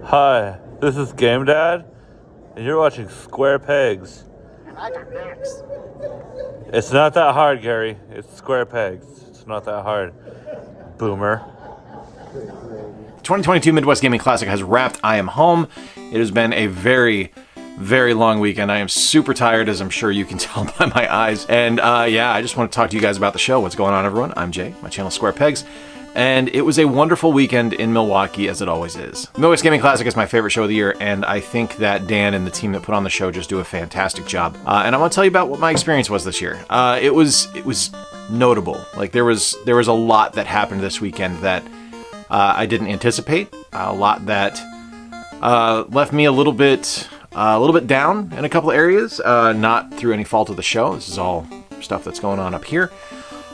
Hi, this is Game Dad, and you're watching Square Pegs. And I got Max. It's not that hard, Gary. It's Square Pegs. It's not that hard. Boomer. 2022 Midwest Gaming Classic has wrapped. I am home. It has been a very long weekend. I am super tired, as I'm sure you can tell by my eyes. And I just want to talk to you guys about the show. What's going on, everyone? I'm Jay. My channel is Square Pegs. And it was a wonderful weekend in Milwaukee, as it always is. Midwest Gaming Classic is my favorite show of the year, and I think that Dan and the team that put on the show just do a fantastic job. And I want to tell you about what my experience was this year. It was notable. Like there was a lot that happened this weekend that I didn't anticipate. A lot that left me a little bit down in a couple of areas. Not through any fault of the show. This is all stuff that's going on up here.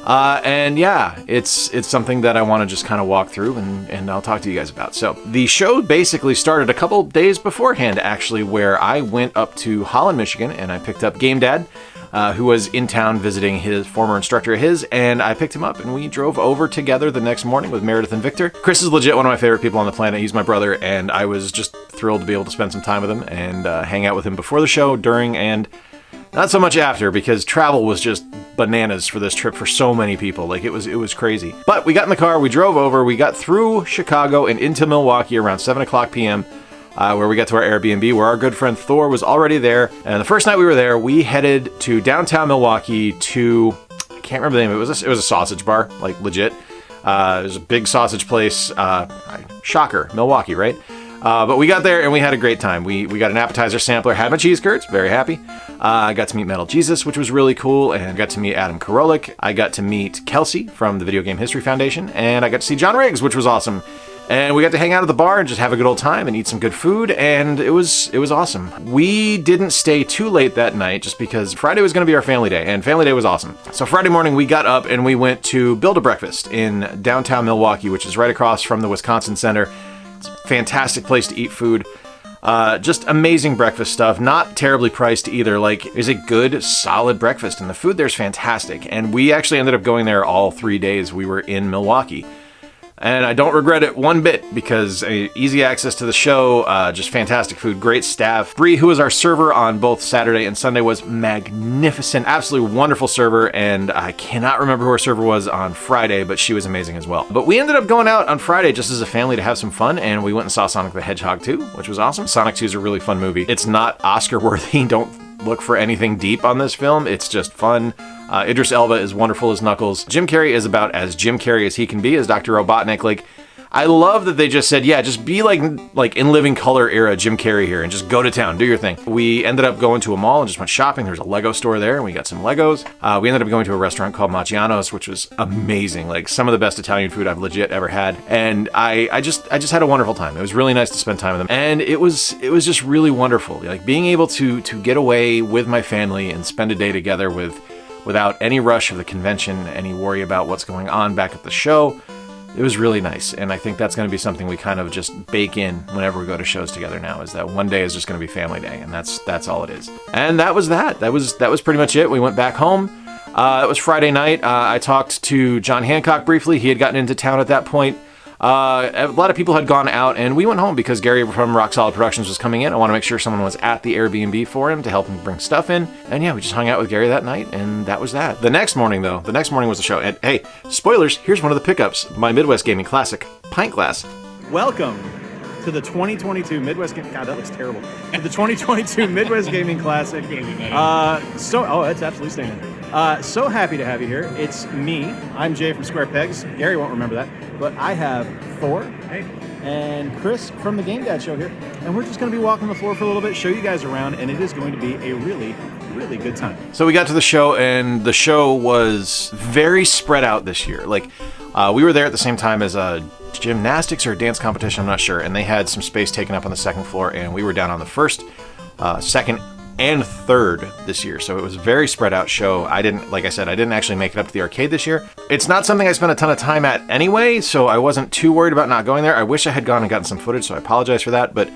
It's something that I want to just kind of walk through and I'll talk to you guys about. So the show basically started a couple days beforehand, actually, where I went up to Holland, Michigan, and I picked up Game Dad, who was in town visiting his former instructor of his, and I picked him up and we drove over together the next morning with Meredith and Victor. Chris is legit one of my favorite people on the planet. He's my brother, and I was just thrilled to be able to spend some time with him and hang out with him before the show, during, and not so much after, because travel was just bananas for this trip for so many people. Like it was crazy. But we got in the car, we drove over, we got through Chicago and into Milwaukee around 7 o'clock p.m. Where we got to our Airbnb, where our good friend Thor was already there. And the first night we were there, we headed to downtown Milwaukee to, I can't remember the name, it was a sausage bar, like legit. It was a big sausage place. Shocker, Milwaukee, right? But we got there and we had a great time. We got an appetizer sampler, had my cheese curds, very happy. I got to meet Metal Jesus, which was really cool, and got to meet Adam Karolik. I got to meet Kelsey from the Video Game History Foundation, and I got to see John Riggs, which was awesome. And we got to hang out at the bar and just have a good old time and eat some good food, and it was awesome. We didn't stay too late that night just because Friday was going to be our family day, and family day was awesome. So Friday morning we got up and we went to Build-A-Breakfast in downtown Milwaukee, which is right across from the Wisconsin Center. It's a fantastic place to eat food. Just amazing breakfast stuff, not terribly priced either. Like, it's a good, solid breakfast, and the food there's fantastic. And we actually ended up going there all 3 days we were in Milwaukee. And I don't regret it one bit, because easy access to the show, just fantastic food, great staff. Bree, who was our server on both Saturday and Sunday, was magnificent, absolutely wonderful server, and I cannot remember who our server was on Friday, but she was amazing as well. But we ended up going out on Friday just as a family to have some fun, and we went and saw Sonic the Hedgehog 2, which was awesome. Sonic 2 is a really fun movie. It's not Oscar-worthy, don't look for anything deep on this film, it's just fun. Idris Elba is wonderful as Knuckles. Jim Carrey is about as Jim Carrey as he can be as Dr. Robotnik. Like, I love that they just said, yeah, just be like in Living Color era Jim Carrey here and just go to town, do your thing. We ended up going to a mall and just went shopping. There's a Lego store there and we got some Legos. We ended up going to a restaurant called Maggiano's, which was amazing. Like some of the best Italian food I've legit ever had. And I just had a wonderful time. It was really nice to spend time with them. And it was just really wonderful. Like being able to get away with my family and spend a day together without any rush of the convention, any worry about what's going on back at the show. It was really nice, and I think that's going to be something we kind of just bake in whenever we go to shows together now, is that one day is just going to be family day, and that's all it is. And that was that. That was pretty much it. We went back home. It was Friday night. I talked to John Hancock briefly. He had gotten into town at that point. A lot of people had gone out, and we went home because Gary from Rock Solid Productions was coming in. I want to make sure someone was at the Airbnb for him to help him bring stuff in. And yeah, we just hung out with Gary that night, and that was that. The next morning was the show. And hey, spoilers, here's one of the pickups. My Midwest Gaming Classic pint glass. Welcome to the 2022 Midwest Gaming... God, that looks terrible. To the 2022 Midwest Gaming Classic. It's absolutely staying. So happy to have you here. It's me. I'm Jay from Square Pegs. Gary won't remember that. But I have Thor and Chris from the Game Dad Show here. And we're just going to be walking the floor for a little bit, show you guys around, and it is going to be a really, really good time. So we got to the show, and the show was very spread out this year. Like, we were there at the same time as a gymnastics or a dance competition, I'm not sure, and they had some space taken up on the second floor, and we were down on the first, second, and third this year. So it was a very spread out show. Like I said, I didn't actually make it up to the arcade this year. It's not something I spent a ton of time at anyway, so I wasn't too worried about not going there. I wish I had gone and gotten some footage, so I apologize for that, but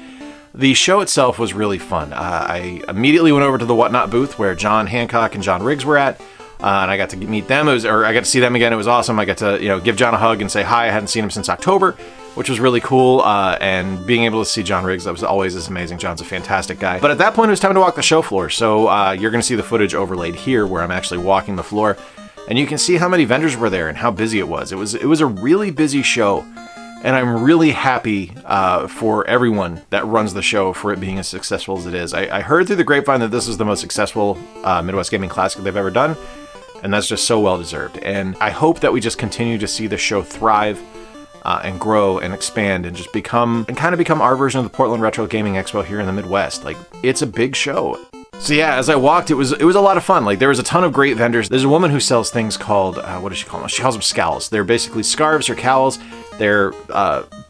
the show itself was really fun. I immediately went over to the Whatnot booth where John Hancock and John Riggs were at. And I got to meet them, I got to see them again. It was awesome. I got to, give John a hug and say hi. I hadn't seen him since October. which was really cool. And being able to see John Riggs, that was always as amazing. John's a fantastic guy. But at that point, it was time to walk the show floor. So you're going to see the footage overlaid here where I'm actually walking the floor. And you can see how many vendors were there and how busy it was. It was a really busy show. And I'm really happy for everyone that runs the show for it being as successful as it is. I heard through the grapevine that this is the most successful Midwest Gaming Classic they've ever done. And that's just so well deserved. And I hope that we just continue to see the show thrive and grow and expand and just become our version of the Portland Retro Gaming Expo here in the Midwest. Like, it's a big show. So yeah, as I walked, it was a lot of fun. Like, there was a ton of great vendors. There's a woman who sells things called, what does she call them? She calls them scowls. They're basically scarves or cowls. They're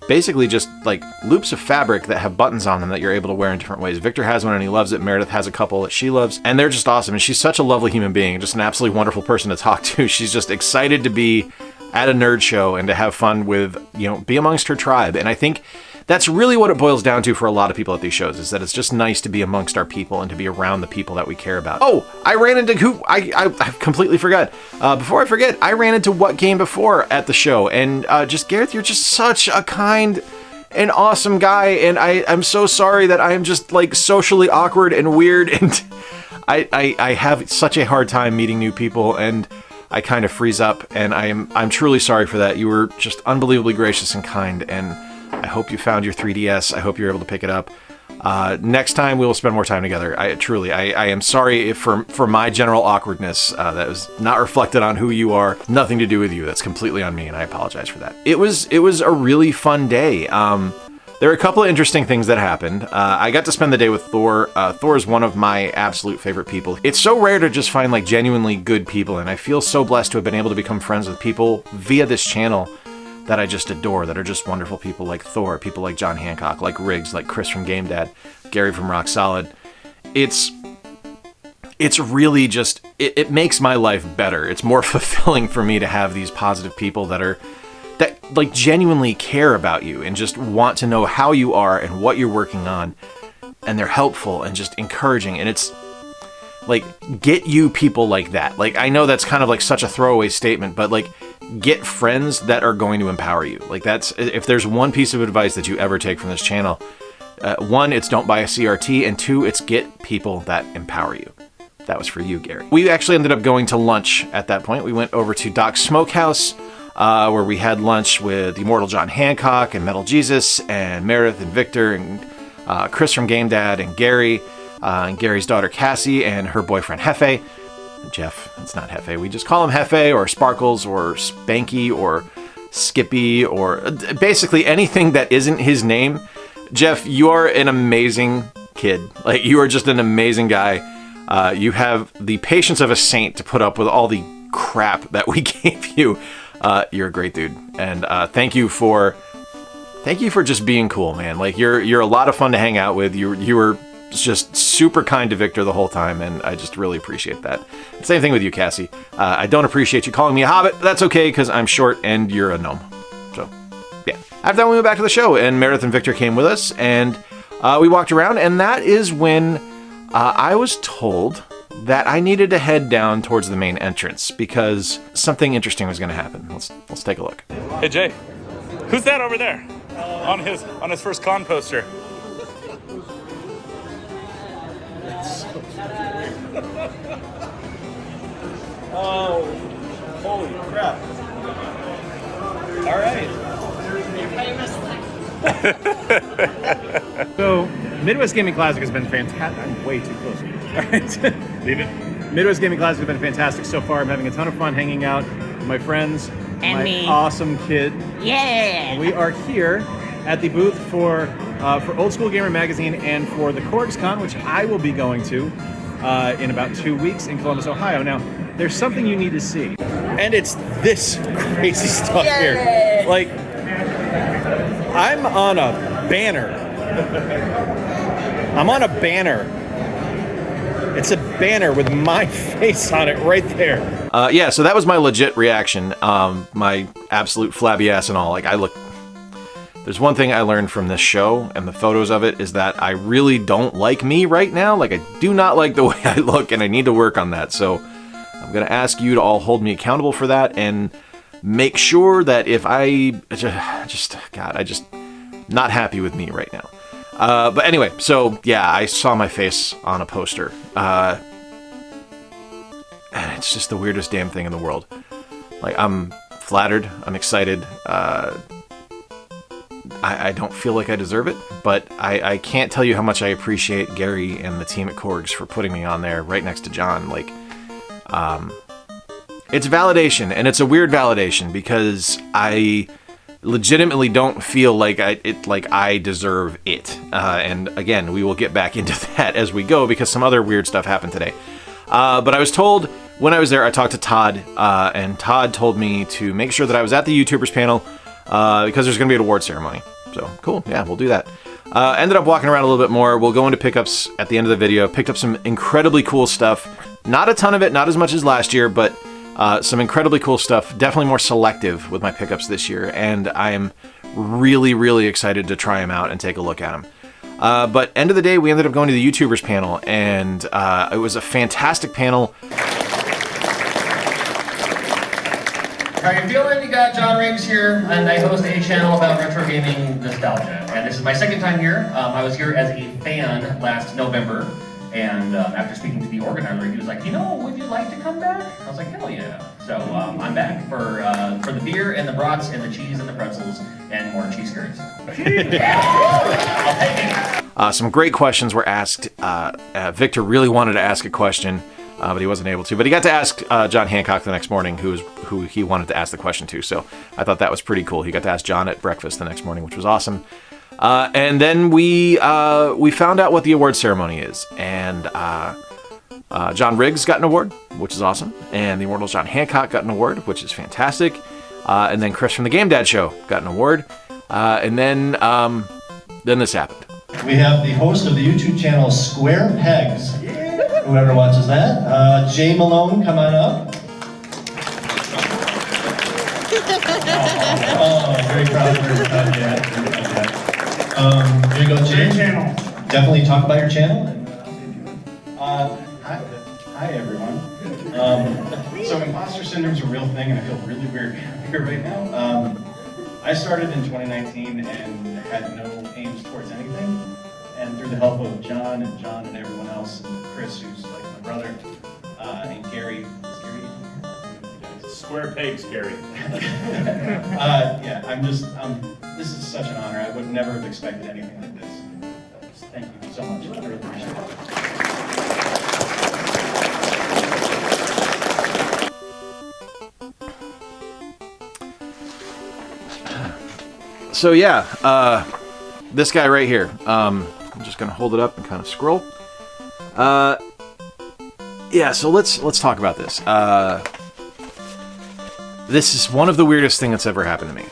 basically just like loops of fabric that have buttons on them that you're able to wear in different ways. Victor has one and he loves it. Meredith has a couple that she loves, and they're just awesome. And she's such a lovely human being, just an absolutely wonderful person to talk to. She's just excited to be at a nerd show and to have fun with, be amongst her tribe. And I think that's really what it boils down to for a lot of people at these shows, is that it's just nice to be amongst our people and to be around the people that we care about. Oh, I ran into I completely forgot. Before I forget, I ran into What Game Before at the show, and just Gareth, you're just such a kind and awesome guy, and I'm so sorry that I am just like socially awkward and weird, and I have such a hard time meeting new people, and I kind of freeze up, and I'm truly sorry for that. You were just unbelievably gracious and kind, and I hope you found your 3DS. I hope you're able to pick it up. Next time we will spend more time together. I am sorry for my general awkwardness. That was not reflected on who you are. Nothing to do with you. That's completely on me, and I apologize for that. It was a really fun day. There are a couple of interesting things that happened. I got to spend the day with Thor. Thor is one of my absolute favorite people. It's so rare to just find like genuinely good people, and I feel so blessed to have been able to become friends with people via this channel that I just adore, that are just wonderful people like Thor, people like John Hancock, like Riggs, like Chris from Game Dad, Gary from Rock Solid. It's really just, it makes my life better. It's more fulfilling for me to have these positive people that like genuinely care about you and just want to know how you are and what you're working on, and they're helpful and just encouraging. And it's like, get you people like that. Like, I know that's kind of like such a throwaway statement, but like, get friends that are going to empower you. Like, that's, if there's one piece of advice that you ever take from this channel, one, it's don't buy a CRT, and two, it's get people that empower you. That was for you, Gary. We actually ended up going to lunch at that point. We went over to Doc's Smokehouse, where we had lunch with Immortal John Hancock and Metal Jesus and Meredith and Victor and Chris from Game Dad and Gary and Gary's daughter Cassie and her boyfriend Hefe. Jeff, it's not Hefe. We just call him Hefe or Sparkles or Spanky or Skippy or basically anything that isn't his name. Jeff, you are an amazing kid. Like, you are just an amazing guy. You have the patience of a saint to put up with all the crap that we gave you. You're a great dude, and thank you for just being cool, man. Like, you're a lot of fun to hang out with. You were just super kind to Victor the whole time, and I just really appreciate that. Same thing with you, Cassie. I don't appreciate you calling me a hobbit, but that's okay, because I'm short and you're a gnome. So, yeah. After that, we went back to the show, and Meredith and Victor came with us, and we walked around, and that is when I was told that I needed to head down towards the main entrance, because something interesting was going to happen. Let's take a look. Hey Jay, who's that over there on his first con poster? Oh, holy crap. All right. You're famous. So, Midwest Gaming Classic has been fantastic. I'm way too close. All right. Leave it. Midwest Gaming Classic has been fantastic so far. I'm having a ton of fun hanging out with my friends. And my me. Awesome kid. Yeah. We are here at the booth for Old School Gamer Magazine and for the CorgsCon, which I will be going to in about 2 weeks in Columbus, Ohio. Now, there's something you need to see, and it's this crazy stuff here. Like, I'm on a banner. It's a banner with my face on it right there. Yeah, so that was my legit reaction. My absolute flabby ass and all. Like, there's one thing I learned from this show and the photos of it is that I really don't like me right now. Like, I do not like the way I look, and I need to work on that. So I'm going to ask you to all hold me accountable for that. And make sure that if I just not happy with me right now. But anyway, so yeah, I saw my face on a poster. And it's just the weirdest damn thing in the world. Like, I'm flattered, I'm excited. I don't feel like I deserve it, but I can't tell you how much I appreciate Gary and the team at Korgs for putting me on there right next to John. Like, it's validation, and it's a weird validation because I legitimately don't feel like I deserve it. And again, we will get back into that as we go because some other weird stuff happened today. But I was told when I was there, I talked to Todd, and Todd told me to make sure that I was at the YouTubers panel because there's going to be an award ceremony. So cool, yeah, we'll do that. Ended up walking around a little bit more. We'll go into pickups at the end of the video. Picked up some incredibly cool stuff. Not a ton of it, not as much as last year, but some incredibly cool stuff. Definitely more selective with my pickups this year, and I am really, really excited to try them out and take a look at them. But end of the day, we ended up going to the YouTubers panel, and it was a fantastic panel. How you feeling? You got John Riggs here, and I host a channel about retro gaming nostalgia. And this is my second time here. I was here as a fan last November, and after speaking to the organizer, he was like, you know, would you like to come back? I was like, hell yeah. So I'm back for the beer and the brats and the cheese and the pretzels and more cheese curds. I'll take it. Some great questions were asked. Victor really wanted to ask a question, but he wasn't able to. But he got to ask John Hancock the next morning, who he wanted to ask the question to. So I thought that was pretty cool. He got to ask John at breakfast the next morning, which was awesome. And then we found out what the award ceremony is. And John Riggs got an award, which is awesome. And the Immortal John Hancock got an award, which is fantastic. And then Chris from the Game Dad Show got an award. And then this happened. We have the host of the YouTube channel Square Pegs, whoever watches that. Jay Malone, come on up. Oh, very proud of yeah. Here you go, Jay. Channel. Definitely talk about your channel. Hi everyone. So imposter syndrome is a real thing, and I feel really weird here right now. I started in 2019 and had no aims towards anything, and through the help of John and everyone else, and Chris, who's like my brother, and Gary. Is Gary here? Square pegs, Gary. Yeah, this is such an honor. I would never have expected anything like this. Thank you so much. I really appreciate it. So yeah, this guy right here. I'm just gonna hold it up and kind of scroll. Yeah, so let's talk about this. This is one of the weirdest things that's ever happened to me.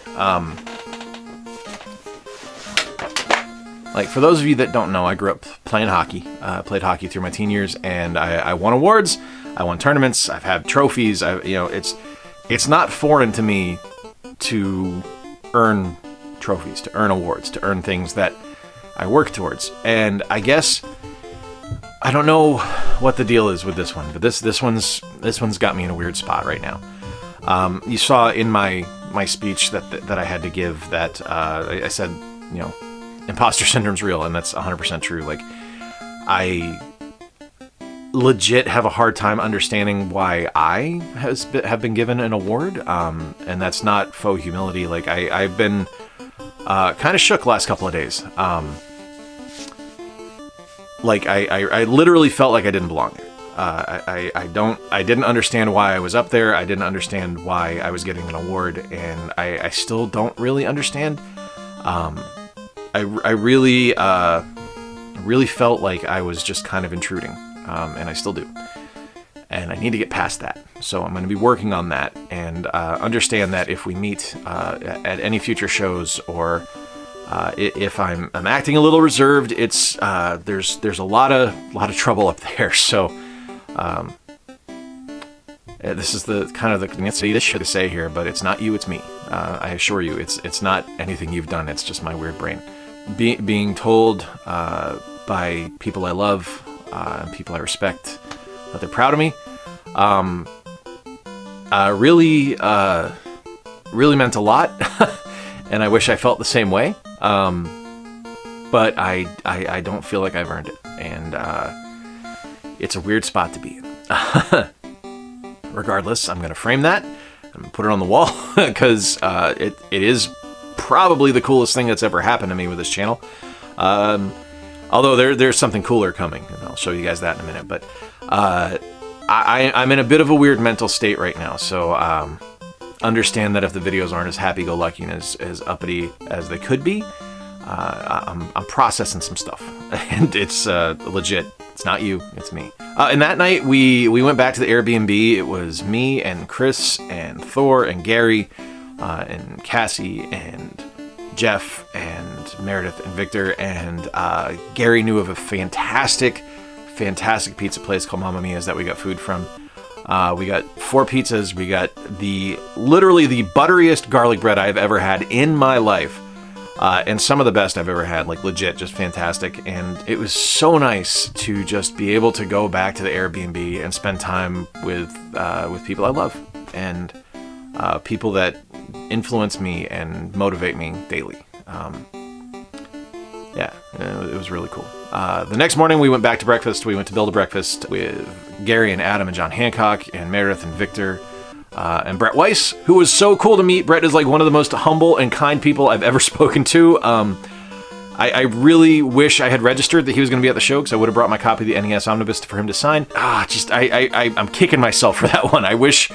Like, for those of you that don't know, I grew up playing hockey. Played hockey through my teen years, and I won awards. I won tournaments. I've had trophies. It's not foreign to me to earn trophies, to earn awards, to earn things that I work towards. And I guess I don't know what the deal is with this one, but this one's got me in a weird spot right now. You saw in my speech that I had to give that I said, you know, imposter syndrome's real, and that's 100% true. Like, I legit have a hard time understanding why I have been given an award, and that's not faux humility. Like, I've been kind of shook last couple of days. Like, I literally felt like I didn't belong there. I didn't understand why I was up there. I didn't understand why I was getting an award, and I still don't really understand. I really felt like I was just kind of intruding, and I still do. And I need to get past that. So I'm going to be working on that, and understand that if we meet at any future shows, or if I'm acting a little reserved, it's there's a lot of trouble up there. So this is the kind of this should say here, but it's not you, it's me. I assure you, it's not anything you've done. It's just my weird brain. Being told by people I love and people I respect that they're proud of me, really really meant a lot, and I wish I felt the same way. But I don't feel like I've earned it, and it's a weird spot to be in. Regardless, I'm going to frame that. I'm going to put it on the wall because it is probably the coolest thing that's ever happened to me with this channel. Although there's something cooler coming, and I'll show you guys that in a minute. But I'm in a bit of a weird mental state right now, so understand that if the videos aren't as happy-go-lucky and as uppity as they could be, I'm processing some stuff, and it's legit. It's not you, it's me. And that night we went back to the Airbnb. It was me and Chris and Thor and Gary and Cassie and Jeff and Meredith and Victor, and Gary knew of a fantastic pizza place called Mamma Mia's that we got food from. We got 4 pizzas. We got literally the butteriest garlic bread I've ever had in my life. And some of the best I've ever had, like legit, just fantastic. And it was so nice to just be able to go back to the Airbnb and spend time with people I love and people that influence me and motivate me daily. Yeah, it was really cool. The next morning we went back to breakfast. We went to build a breakfast with Gary and Adam and John Hancock and Meredith and Victor. And Brett Weiss, who was so cool to meet. Brett is like one of the most humble and kind people I've ever spoken to. I really wish I had registered that he was going to be at the show, because I would have brought my copy of the NES Omnibus for him to sign. I'm kicking myself for that one. I wish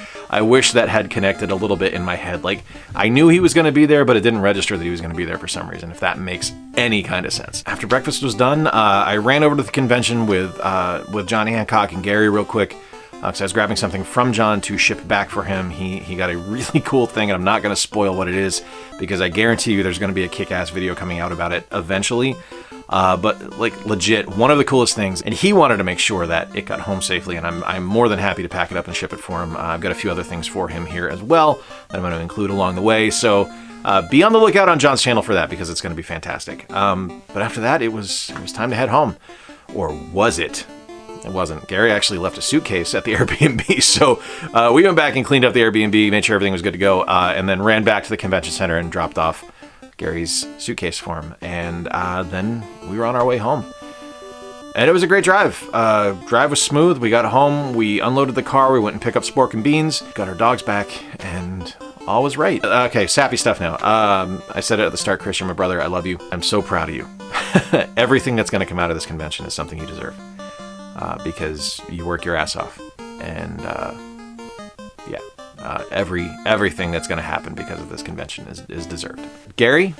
that had connected a little bit in my head. Like, I knew he was going to be there, but it didn't register that he was going to be there for some reason, if that makes any kind of sense. After breakfast was done, I ran over to the convention with John Hancock and Gary real quick. Because I was grabbing something from John to ship back for him. He got a really cool thing, and I'm not going to spoil what it is, because I guarantee you there's going to be a kick-ass video coming out about it eventually. But like legit, one of the coolest things, and he wanted to make sure that it got home safely, and I'm more than happy to pack it up and ship it for him. I've got a few other things for him here as well that I'm going to include along the way. So be on the lookout on John's channel for that, because it's going to be fantastic. But after that, it was time to head home. Or was it? It wasn't. Gary actually left a suitcase at the Airbnb, so we went back and cleaned up the Airbnb, made sure everything was good to go, and then ran back to the convention center and dropped off Gary's suitcase for him. And then we were on our way home. And it was a great drive. Drive was smooth. We got home, we unloaded the car, we went and picked up Spork and Beans, got our dogs back, and all was right. Okay, sappy stuff now. I said it at the start, Christian, my brother, I love you. I'm so proud of you. Everything that's going to come out of this convention is something you deserve. Because you work your ass off, and everything that's going to happen because of this convention is deserved. Gary,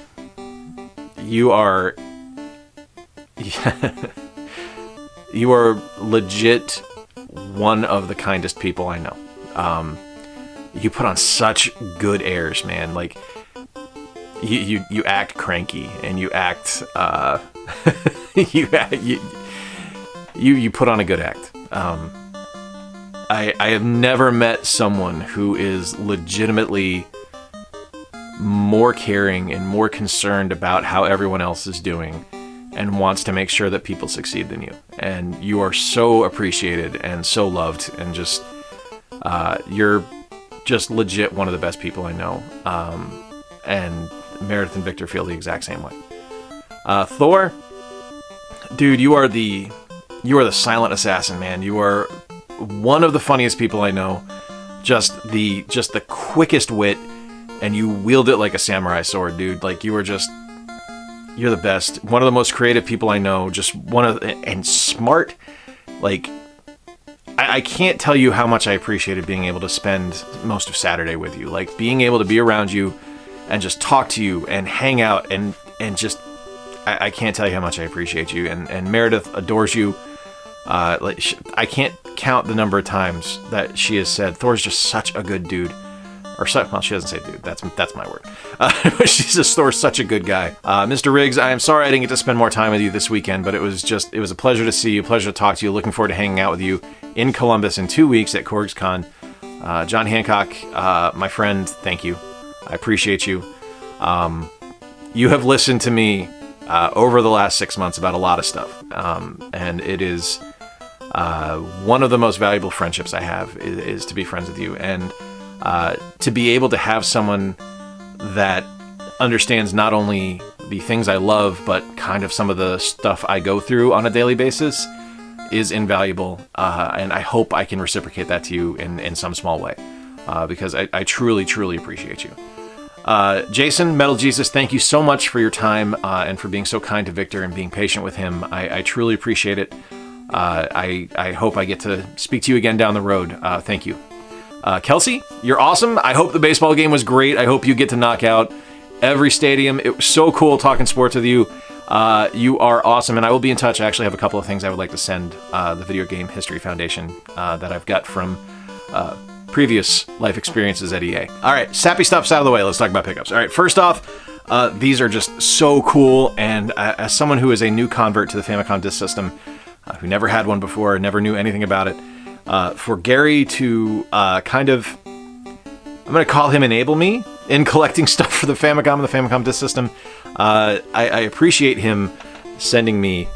you are you are legit one of the kindest people I know. You put on such good airs, man. Like you act cranky, and you act You put on a good act. I have never met someone who is legitimately more caring and more concerned about how everyone else is doing and wants to make sure that people succeed than you. And you are so appreciated and so loved, and just you're just legit one of the best people I know. And Meredith and Victor feel the exact same way. Thor, dude, you are the silent assassin, man. You are one of the funniest people I know. Just the quickest wit, and you wield it like a samurai sword, dude. Like, you're the best. One of the most creative people I know. Just and smart. Like, I can't tell you how much I appreciated being able to spend most of Saturday with you. Like, being able to be around you and just talk to you and hang out and just, I can't tell you how much I appreciate you. And Meredith adores you. I can't count the number of times that she has said, Thor's just such a good dude. Or, well, she doesn't say dude. That's my word. She says Thor's such a good guy. Mr. Riggs, I am sorry I didn't get to spend more time with you this weekend, but it was a pleasure to see you, a pleasure to talk to you. Looking forward to hanging out with you in Columbus in 2 weeks at CorgsCon. John Hancock, my friend, thank you. I appreciate you. You have listened to me over the last 6 months about a lot of stuff, and it is one of the most valuable friendships I have is to be friends with you. And to be able to have someone that understands not only the things I love, but kind of some of the stuff I go through on a daily basis is invaluable. And I hope I can reciprocate that to you in some small way, because I truly, truly appreciate you. Jason, Metal Jesus, thank you so much for your time and for being so kind to Victor and being patient with him. I truly appreciate it. I hope I get to speak to you again down the road. Thank you. Kelsey, you're awesome. I hope the baseball game was great. I hope you get to knock out every stadium. It was so cool talking sports with you. You are awesome, and I will be in touch. I actually have a couple of things I would like to send the Video Game History Foundation that I've got from previous life experiences at EA. All right, sappy stuff's out of the way. Let's talk about pickups. All right, first off, these are just so cool, and as someone who is a new convert to the Famicom Disk System, who never had one before, never knew anything about it, for Gary to kind of, I'm going to call him enable me in collecting stuff for the Famicom and the Famicom Disk System. I appreciate him sending me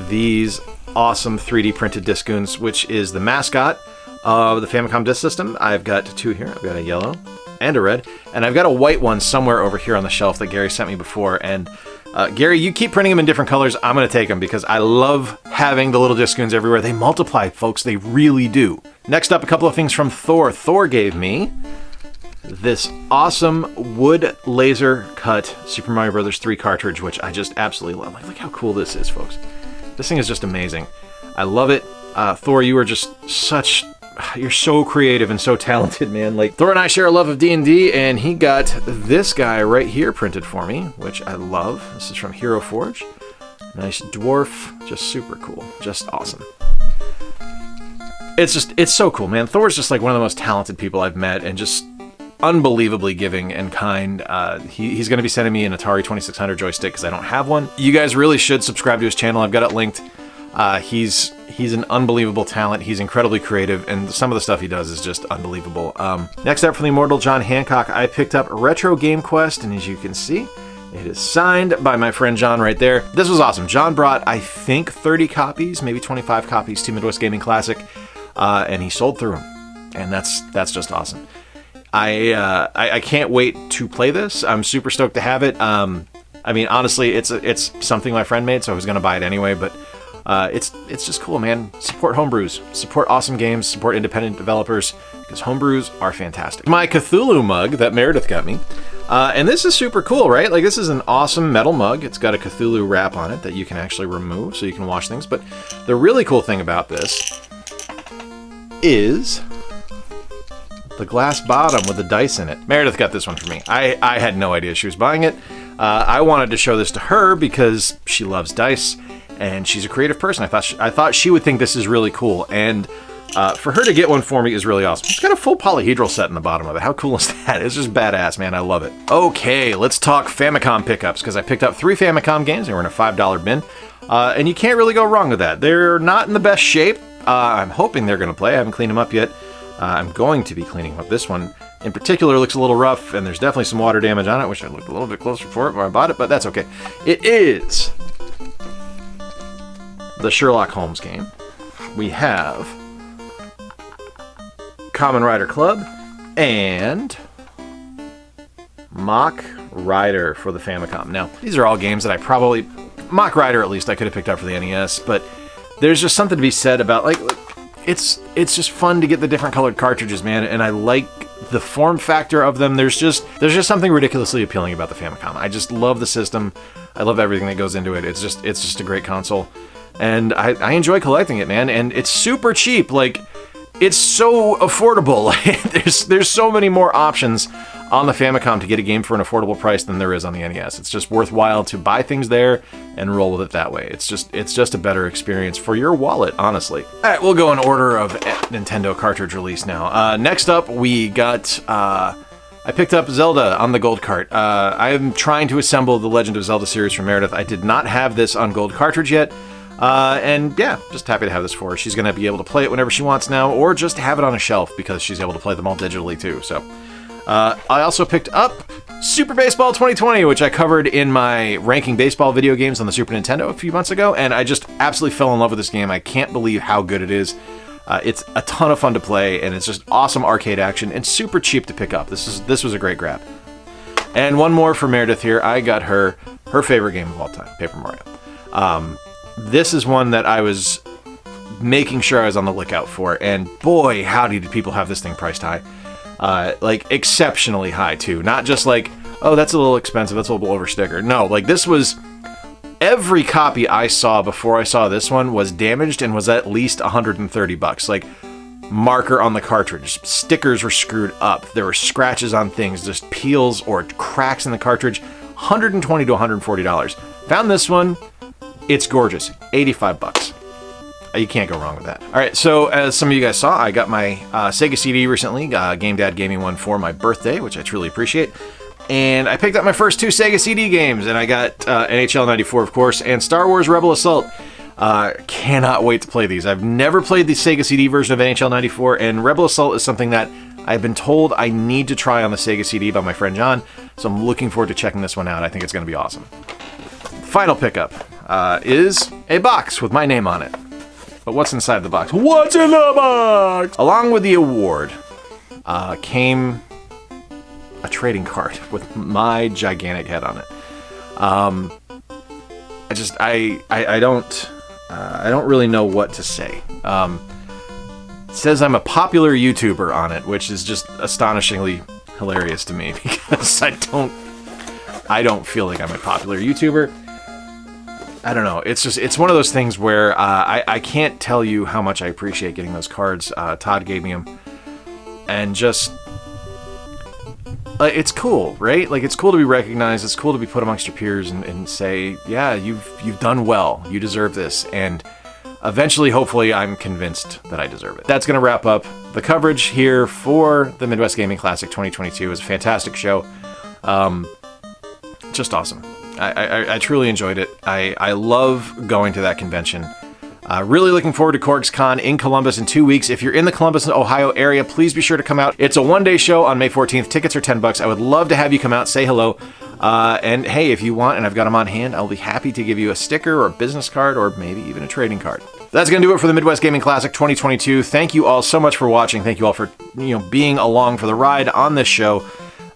these awesome 3D printed Discoons, which is the mascot of the Famicom Disk System. I've got two here. I've got a yellow and a red, and I've got a white one somewhere over here on the shelf that Gary sent me before. And Gary, you keep printing them in different colors. I'm going to take them because I love having the little Discoons everywhere. They multiply, folks. They really do. Next up, a couple of things from Thor. Thor gave me this awesome wood laser cut Super Mario Bros. 3 cartridge, which I just absolutely love. Like, look how cool this is, folks. This thing is just amazing. I love it. Thor, you are just you're so creative and so talented, man. Like, Thor and I share a love of D&D, and he got this guy right here printed for me, which I love. This is from Hero Forge. Nice dwarf, just super cool, just awesome. It's so cool, man. Thor's just like one of the most talented people I've met, and just unbelievably giving and kind. He's going to be sending me an Atari 2600 joystick because I don't have one. You guys really should subscribe to his channel. I've got it linked. He's an unbelievable talent. He's incredibly creative, and some of the stuff he does is just unbelievable. Next up, from the immortal John Hancock, I picked up Retro Game Quest, and as you can see, it is signed by my friend John right there. This was awesome. John brought, I think, 30 copies, maybe 25 copies to Midwest Gaming Classic, and he sold through them, and that's just awesome. I can't wait to play this. I'm super stoked to have it. I mean, honestly, it's something my friend made, so I was going to buy it anyway, but it's just cool, man. Support homebrews, support awesome games, support independent developers, because homebrews are fantastic. My Cthulhu mug that Meredith got me, and this is super cool, right? Like, this is an awesome metal mug. It's got a Cthulhu wrap on it that you can actually remove so you can wash things, but the really cool thing about this is the glass bottom with the dice in it. Meredith got this one for me. I had no idea she was buying it. I wanted to show this to her because she loves dice, and she's a creative person. I thought she would think this is really cool, and for her to get one for me is really awesome. It's got a full polyhedral set in the bottom of it. How cool is that? It's just badass, man. I love it. Okay, let's talk Famicom pickups, because I picked up 3 Famicom games. They were in a $5 bin, and you can't really go wrong with that. They're not in the best shape. I'm hoping they're going to play. I haven't cleaned them up yet. I'm going to be cleaning up. This one in particular looks a little rough, and there's definitely some water damage on it. Wish I looked a little bit closer for it when I bought it, but that's okay. It is the Sherlock Holmes game. We have Kamen Rider Club and Mach Rider for the Famicom. Now, these are all games that I probably... Mach Rider, at least, I could have picked up for the NES, but there's just something to be said about, like, it's just fun to get the different colored cartridges, man, and I like the form factor of them. There's just something ridiculously appealing about the Famicom. I just love the system. I love everything that goes into it. It's just a great console, and I enjoy collecting it, man. And it's super cheap. Like, it's so affordable. There's so many more options on the Famicom to get a game for an affordable price than there is on the NES. It's just worthwhile to buy things there and roll with it that way. It's just a better experience for your wallet, honestly. All right, we'll go in order of Nintendo cartridge release now. Next up, we got... I picked up Zelda on the Gold Cart. I am trying to assemble the Legend of Zelda series from Meredith. I did not have this on Gold cartridge yet. And yeah, just happy to have this for her. She's going to be able to play it whenever she wants now, or just have it on a shelf because she's able to play them all digitally too. So I also picked up Super Baseball 2020, which I covered in my ranking baseball video games on the Super Nintendo a few months ago, and I just absolutely fell in love with this game. I can't believe how good it is. It's a ton of fun to play, and it's just awesome arcade action and super cheap to pick up. This was a great grab. And one more for Meredith here. I got her favorite game of all time, Paper Mario. This is one that I was making sure I was on the lookout for, and boy, howdy did people have this thing priced high. Like exceptionally high too. Not just like, oh, that's a little expensive, that's a little over sticker. No, like this was, every copy I saw before I saw this one was damaged and was at least $130. Like, marker on the cartridge, stickers were screwed up, there were scratches on things, just peels or cracks in the cartridge. $120 to $140. Found this one, it's gorgeous, $85. You can't go wrong with that. All right, so as some of you guys saw, I got my Sega CD recently. Game Dad gave me one for my birthday, which I truly appreciate. And I picked up my first 2 Sega CD games, and I got NHL 94, of course, and Star Wars Rebel Assault. Cannot wait to play these. I've never played the Sega CD version of NHL 94, and Rebel Assault is something that I've been told I need to try on the Sega CD by my friend John, so I'm looking forward to checking this one out. I think it's going to be awesome. Final pickup is a box with my name on it. But what's inside the box? What's in the box? Along with the award came a trading card with my gigantic head on it. I don't really know what to say. It says I'm a popular YouTuber on it, which is just astonishingly hilarious to me because I don't feel like I'm a popular YouTuber. I don't know. It's one of those things where I can't tell you how much I appreciate getting those cards. Todd gave me them, and just it's cool, right? Like, it's cool to be recognized. It's cool to be put amongst your peers and say, yeah, you've done well. You deserve this. And eventually, hopefully, I'm convinced that I deserve it. That's going to wrap up the coverage here for the Midwest Gaming Classic 2022. It was a fantastic show. Just awesome. I truly enjoyed it. I love going to that convention. Really looking forward to CorgsCon in Columbus in 2 weeks. If you're in the Columbus, Ohio area, please be sure to come out. It's a one-day show on May 14th. Tickets are $10. I would love to have you come out, say hello. And hey, if you want, and I've got them on hand, I'll be happy to give you a sticker or a business card or maybe even a trading card. That's going to do it for the Midwest Gaming Classic 2022. Thank you all so much for watching. Thank you all for being along for the ride on this show.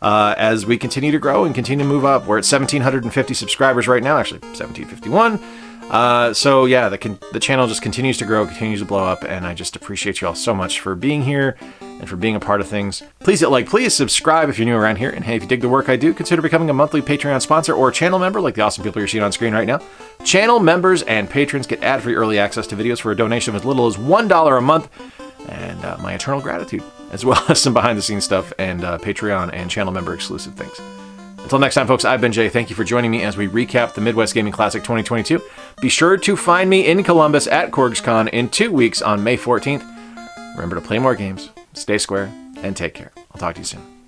As we continue to grow and continue to move up. We're at 1,750 subscribers right now, actually 1,751. So yeah, the channel just continues to grow, continues to blow up, and I just appreciate you all so much for being here and for being a part of things. Please hit like, please subscribe if you're new around here, and hey, if you dig the work I do, consider becoming a monthly Patreon sponsor or channel member like the awesome people you're seeing on screen right now. Channel members and patrons get ad-free early access to videos for a donation of as little as $1 a month, and my eternal gratitude, as well as some behind-the-scenes stuff and Patreon and channel member exclusive things. Until next time, folks, I've been Jay. Thank you for joining me as we recap the Midwest Gaming Classic 2022. Be sure to find me in Columbus at CorgsCon in 2 weeks on May 14th. Remember to play more games, stay square, and take care. I'll talk to you soon.